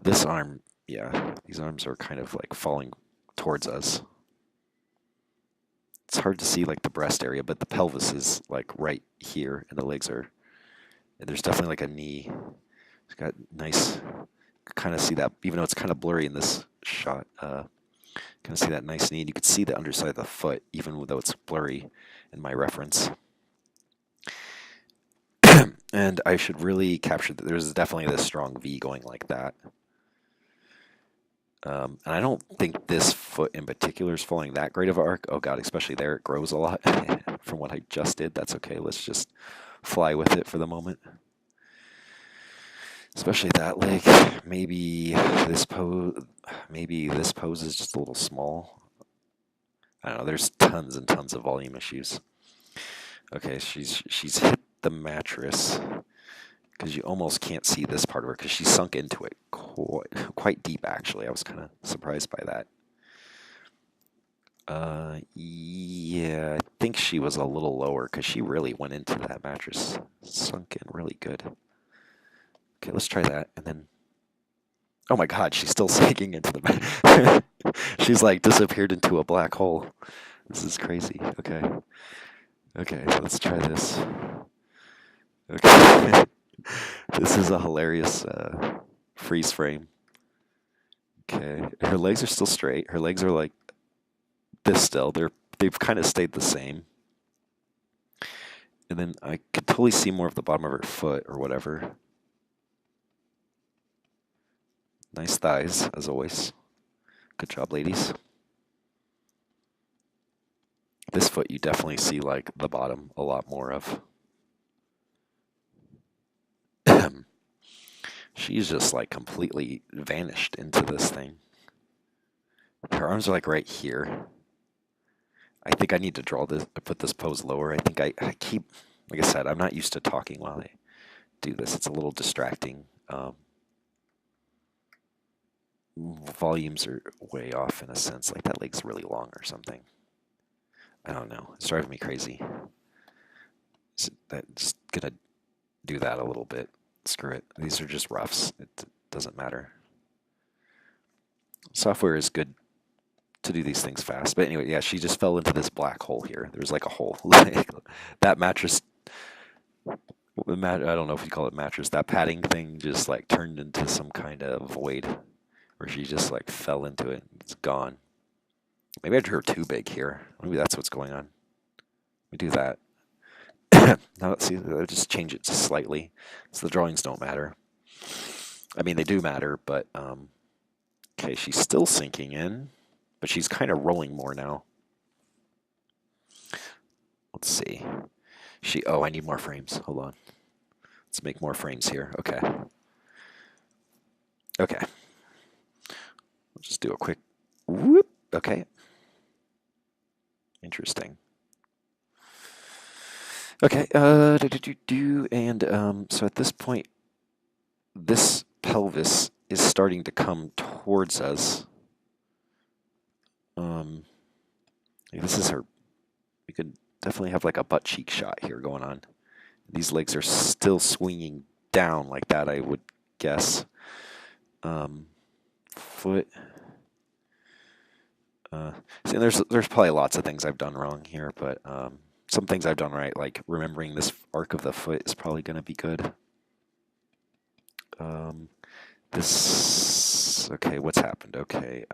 This arm, yeah, these arms are kind of like falling towards us. It's hard to see like the breast area, but the pelvis is like right here, and the legs are. And there's definitely like a knee. It's got nice. Kind of see that, even though it's kind of blurry in this shot. Kind of see that nice knee. And you could see the underside of the foot, even though it's blurry in my reference. And I should really capture that. There's definitely this strong V going like that. And I don't think this foot in particular is following that great of an arc. Oh god, especially there, it grows a lot from what I just did. That's okay. Let's just fly with it for the moment. Especially that leg. Maybe this pose. Maybe this pose is just a little small. I don't know. There's tons and tons of volume issues. Okay, she's hit the mattress because you almost can't see this part of her because she's sunk into it quite deep. Actually, I was kind of surprised by that. Yeah, I think she was a little lower because she really went into that mattress, sunk in really good. Okay, let's try that, and then. Oh my God, she's still sinking into the. She's like disappeared into a black hole. This is crazy. Okay. Okay, let's try this. Okay. This is a hilarious freeze frame. Okay, her legs are still straight. Her legs are like this still. They've kind of stayed the same. And then I could totally see more of the bottom of her foot or whatever. Nice thighs, as always. Good job, ladies. This foot you definitely see like the bottom a lot more of. She's just like completely vanished into this thing. Her arms are like right here. I think I need to draw this, put this pose lower. I think I keep, like I said, I'm not used to talking while I do this. It's a little distracting. Volumes are way off in a sense. Like that leg's really long or something. I don't know. It's driving me crazy. Just gonna do that a little bit. Screw it. These are just roughs. It doesn't matter. Software is good to do these things fast. But anyway, yeah, she just fell into this black hole here. There's like a hole. That mattress, I don't know if you call it mattress, that padding thing just like turned into some kind of void where she just like fell into it. It's gone. Maybe I drew her too big here. Maybe that's what's going on. We do that. Now let's see, I'll just change it just slightly. So the drawings don't matter. I mean, they do matter, but okay, she's still sinking in, but she's kind of rolling more now. Let's see. Oh, I need more frames. Hold on. Let's make more frames here. Okay. Okay. We'll just do a quick whoop. Okay. Interesting. Okay. And so at this point, this pelvis is starting to come towards us. This is her. We could definitely have like a butt cheek shot here going on. These legs are still swinging down like that, I would guess. Foot. See, there's probably lots of things I've done wrong here, but some things I've done right, like remembering this arc of the foot is probably going to be good. Okay, what's happened? Okay,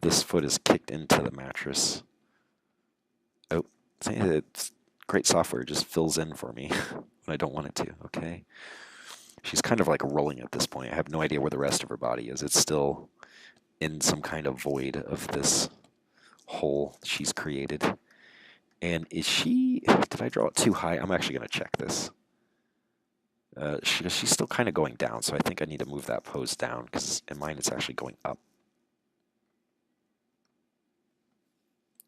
this foot is kicked into the mattress. Oh, it's great software, just fills in for me when I don't want it to, okay? She's kind of like rolling at this point. I have no idea where the rest of her body is. It's still in some kind of void of this hole she's created. And did I draw it too high? I'm actually going to check this. She's still kind of going down, so I think I need to move that pose down because in mine it's actually going up.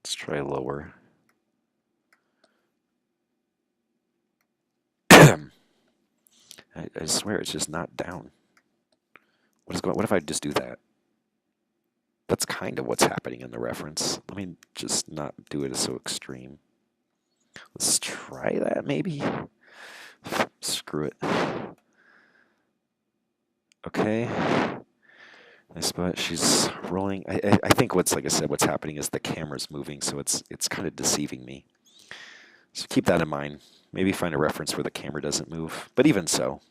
Let's try lower. I swear it's just not down. What if I just do that? That's kind of what's happening in the reference. Let me just not do it as so extreme. Let's try that maybe. Screw it. Okay. Nice spot. She's rolling. I think like I said, what's happening is the camera's moving, so it's kind of deceiving me. So keep that in mind. Maybe find a reference where the camera doesn't move. But even so,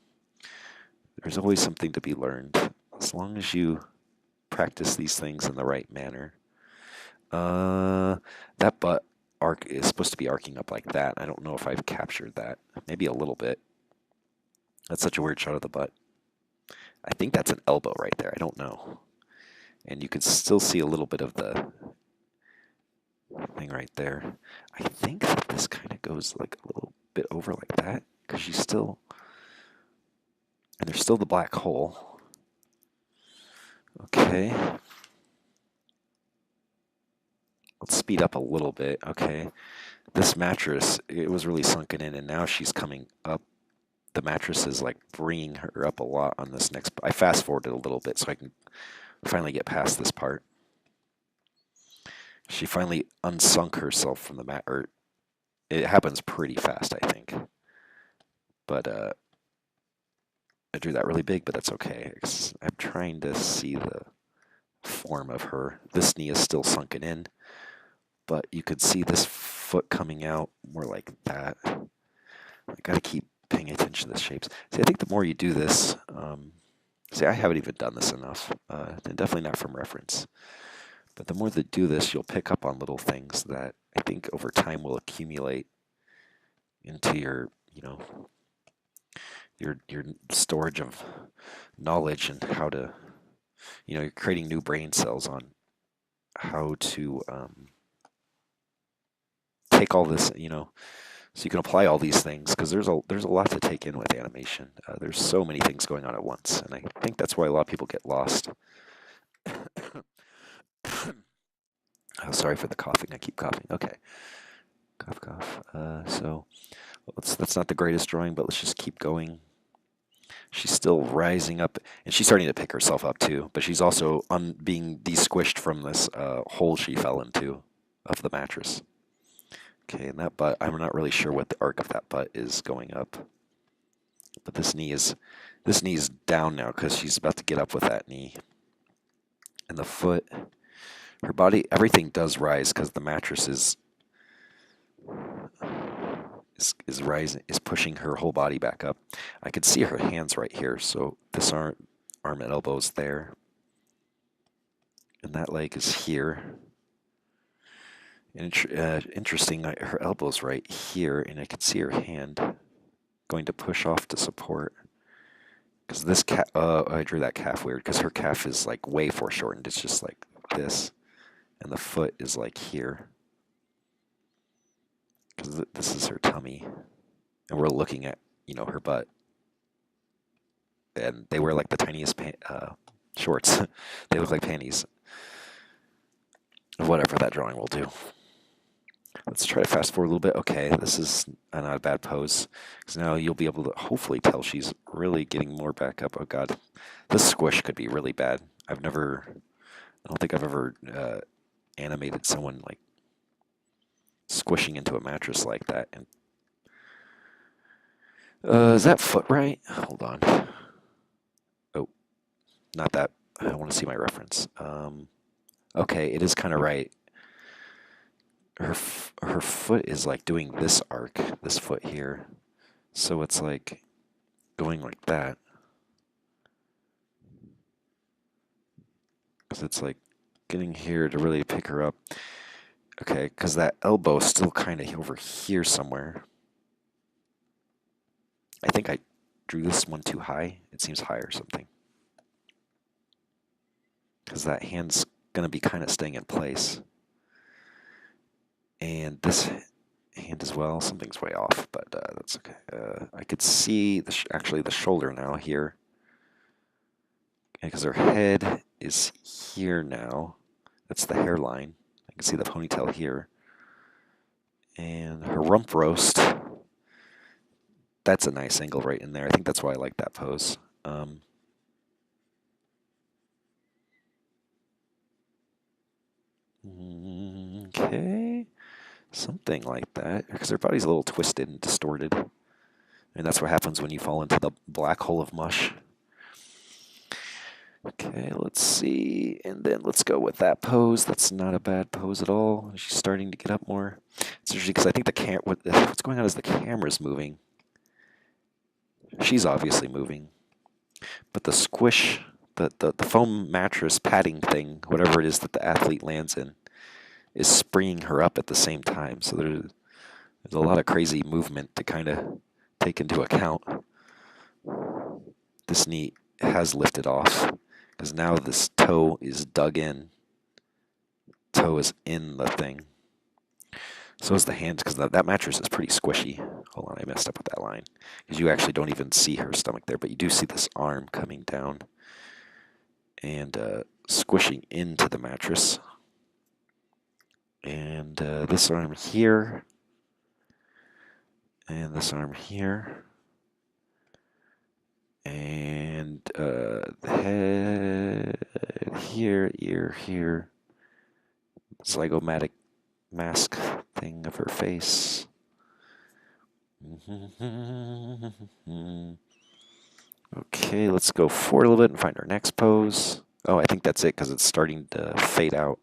there's always something to be learned. As long as you practice these things in the right manner. That butt arc is supposed to be arcing up like that. I don't know if I've captured that. Maybe a little bit. That's such a weird shot of the butt. I think that's an elbow right there. I don't know. And you can still see a little bit of the thing right there. I think that this kind of goes like a little bit over like that because she's still, and there's still the black hole. Okay. Let's speed up a little bit. Okay. This mattress, it was really sunken in, and now she's coming up. The mattress is like bringing her up a lot on this next. I fast forwarded a little bit so I can finally get past this part. She finally unsunk herself from the mat, or it happens pretty fast, I think. But I drew that really big, but that's okay. I'm trying to see the form of her. This knee is still sunken in, but you could see this foot coming out more like that. I gotta keep paying attention to the shapes. See, I think the more you do this, see, I haven't even done this enough, and definitely not from reference. But the more that do this, you'll pick up on little things that I think over time will accumulate into your, your storage of knowledge and how to you're creating new brain cells on how to take all this, so you can apply all these things because there's a lot to take in with animation. There's so many things going on at once, and I think that's why a lot of people get lost. Oh, sorry for the coughing. I keep coughing. Okay, cough, cough. So that's not the greatest drawing, but let's just keep going. She's still rising up, and she's starting to pick herself up too. But she's also being de-squished from this hole she fell into of the mattress. Okay, and that butt, I'm not really sure what the arc of that butt is going up. But this knee is down now because she's about to get up with that knee. And the foot, her body, everything does rise because the mattress is rising, is pushing her whole body back up. I could see her hands right here, so this arm and elbow's there. And that leg is here. And interesting, her elbow's right here, and I could see her hand going to push off to support. Because this calf, I drew that calf weird, because her calf is like way foreshortened. It's just like this, and the foot is like here. Because this is her tummy, and we're looking at, her butt. And they wear like the tiniest shorts. They look like panties. Whatever that drawing will do. Let's try to fast forward a little bit. Okay, this is not a bad pose. Because now you'll be able to hopefully tell she's really getting more back up. Oh god, this squish could be really bad. I don't think I've ever animated someone like squishing into a mattress like that. And is that foot right? Hold on. Oh, not that. I want to see my reference. Okay, it is kind of right. Her foot is like doing this arc, this foot here. So it's like going like that. Because it's like getting here to really pick her up. Okay, because that elbow's still kind of over here somewhere. I think I drew this one too high. It seems high or something. Because that hand's going to be kind of staying in place. And this hand as well, something's way off, but that's okay. I could see actually the shoulder now here. Because her head is here now. That's the hairline. I can see the ponytail here. And her rump roast, that's a nice angle right in there. I think that's why I like that pose. Okay, something like that. Because her body's a little twisted and distorted. And that's what happens when you fall into the black hole of mush. Okay, let's see. And then let's go with that pose. That's not a bad pose at all. She's starting to get up more. It's usually because I think what's going on is the camera's moving. She's obviously moving. But the squish, the foam mattress padding thing, whatever it is that the athlete lands in, is springing her up at the same time. So there's a lot of crazy movement to kind of take into account. This knee has lifted off because now this toe is dug in. Toe is in the thing. So is the hand, because that mattress is pretty squishy. Hold on, I messed up with that line. Because you actually don't even see her stomach there, but you do see this arm coming down and squishing into the mattress. And this arm here. And this arm here. And the head here, ear here. Zygomatic mask thing of her face. Okay, let's go forward a little bit and find our next pose. Oh, I think that's it because it's starting to fade out.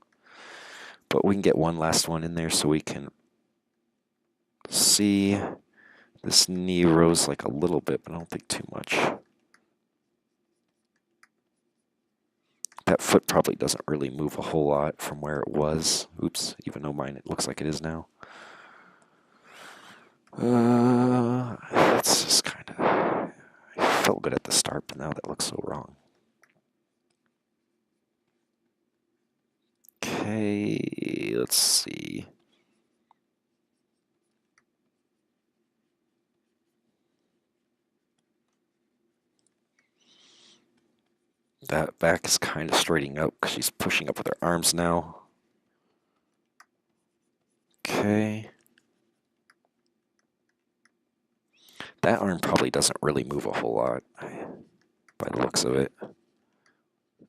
But we can get one last one in there so we can see. This knee rose like a little bit, but I don't think too much. That foot probably doesn't really move a whole lot from where it was. Oops, even though mine, it looks like it is now. It's just kind of, I felt good at the start, but now that looks so wrong. Okay, let's see. That back is kind of straightening up because she's pushing up with her arms now. Okay. That arm probably doesn't really move a whole lot by the looks of it,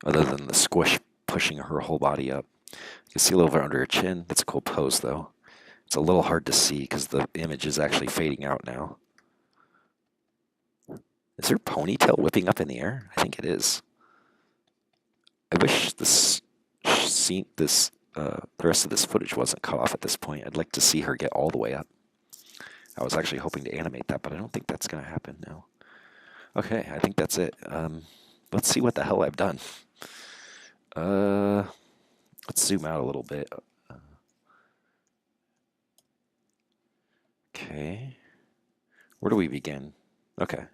other than the squish pushing her whole body up. You can see a little bit under her chin. That's a cool pose, though. It's a little hard to see because the image is actually fading out now. Is her ponytail whipping up in the air? I think it is. I wish the rest of this footage wasn't cut off at this point. I'd like to see her get all the way up. I was actually hoping to animate that, but I don't think that's going to happen now. Okay, I think that's it. Let's see what the hell I've done. Let's zoom out a little bit. Okay. Where do we begin? Okay.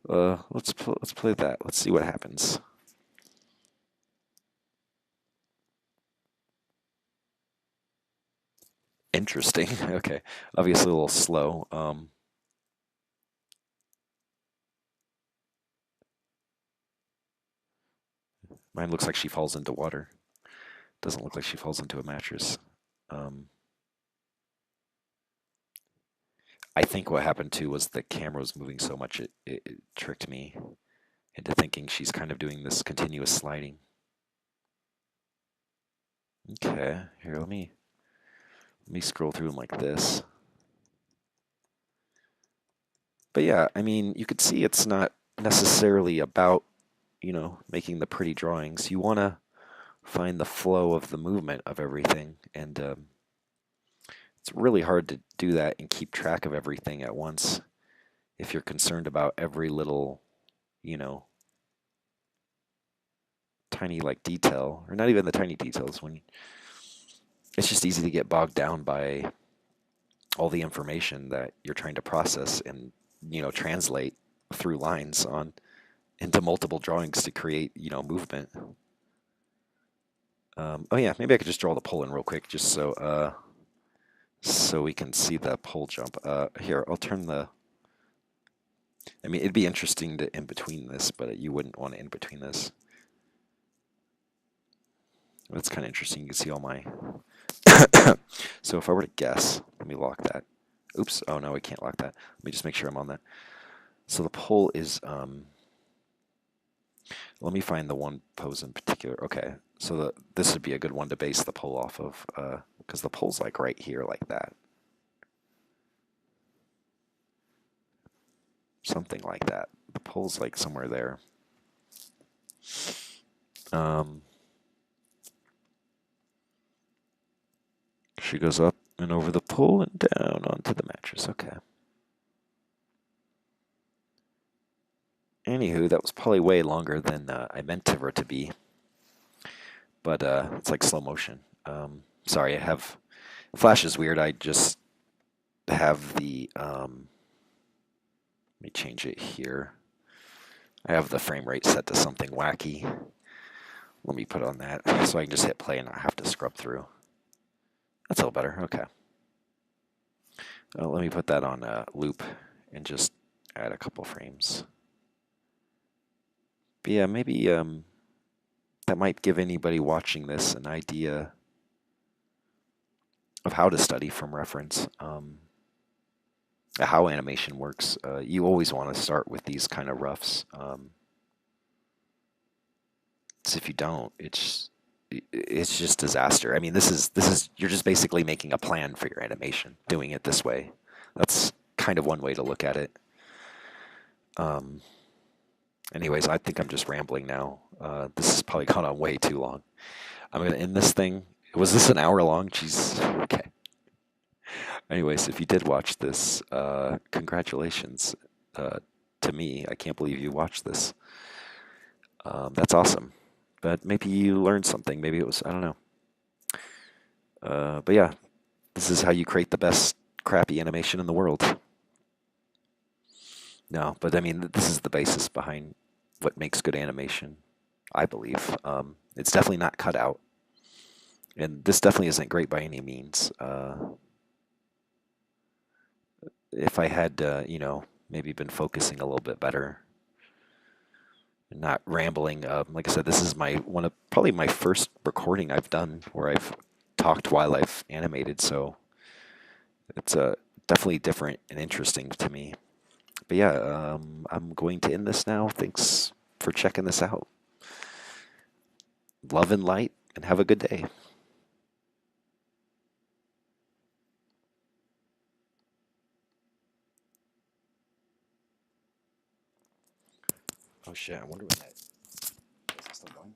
Let's play that. Let's see what happens. Interesting. Okay. Obviously a little slow. Mine looks like she falls into water. Doesn't look like she falls into a mattress. I think what happened too was the camera was moving so much it tricked me into thinking she's kind of doing this continuous sliding. Okay, here let me scroll through them like this. But yeah, I mean, you could see it's not necessarily about, making the pretty drawings. You want to find the flow of the movement of everything, and it's really hard to do that and keep track of everything at once if you're concerned about every little, you know, tiny like detail, or not even the tiny details. When it's just easy to get bogged down by all the information that you're trying to process and translate through lines on into multiple drawings to create movement. Oh yeah, maybe I could just draw the pole in real quick, just so we can see the pole jump. Here, I'll turn the. I mean, it'd be interesting to in between this, but you wouldn't want to in between this. That's kind of interesting. You can see all my. So if I were to guess, let me lock that. Oops. Oh no, we can't lock that. Let me just make sure I'm on that. So the pole is. Let me find the one pose in particular. Okay, so this would be a good one to base the pole off of, because the pole's like right here, like that. Something like that. The pole's like somewhere there. She goes up and over the pole and down onto the mattress. Okay. Anywho, that was probably way longer than I meant for it to be. But it's like slow motion. Sorry, I have Flash is weird. I just have the let me change it here. I have the frame rate set to something wacky. Let me put on that so I can just hit play and not have to scrub through. That's a little better. Okay. Let me put that on loop and just add a couple frames. But yeah, maybe that might give anybody watching this an idea of how to study from reference, how animation works. You always want to start with these kind of roughs. So if you don't, it's just disaster. I mean, this is you're just basically making a plan for your animation, doing it this way. That's kind of one way to look at it. Anyways, I think I'm just rambling now. This has probably gone on way too long. I'm gonna end this thing. Was this an hour long? Jeez. Okay. Anyways, if you did watch this, congratulations to me. I can't believe you watched this. That's awesome. But maybe you learned something. Maybe it was, I don't know. But yeah, this is how you create the best crappy animation in the world. No, but I mean, this is the basis behind what makes good animation, I believe. It's definitely not cut out. And this definitely isn't great by any means. If I had, maybe been focusing a little bit better, and not rambling. Like I said, this is probably my first recording I've done where I've talked while I've animated, so it's definitely different and interesting to me. But yeah, I'm going to end this now. Thanks for checking this out. Love and light, and have a good day. Oh shit! I wonder when that is it still going.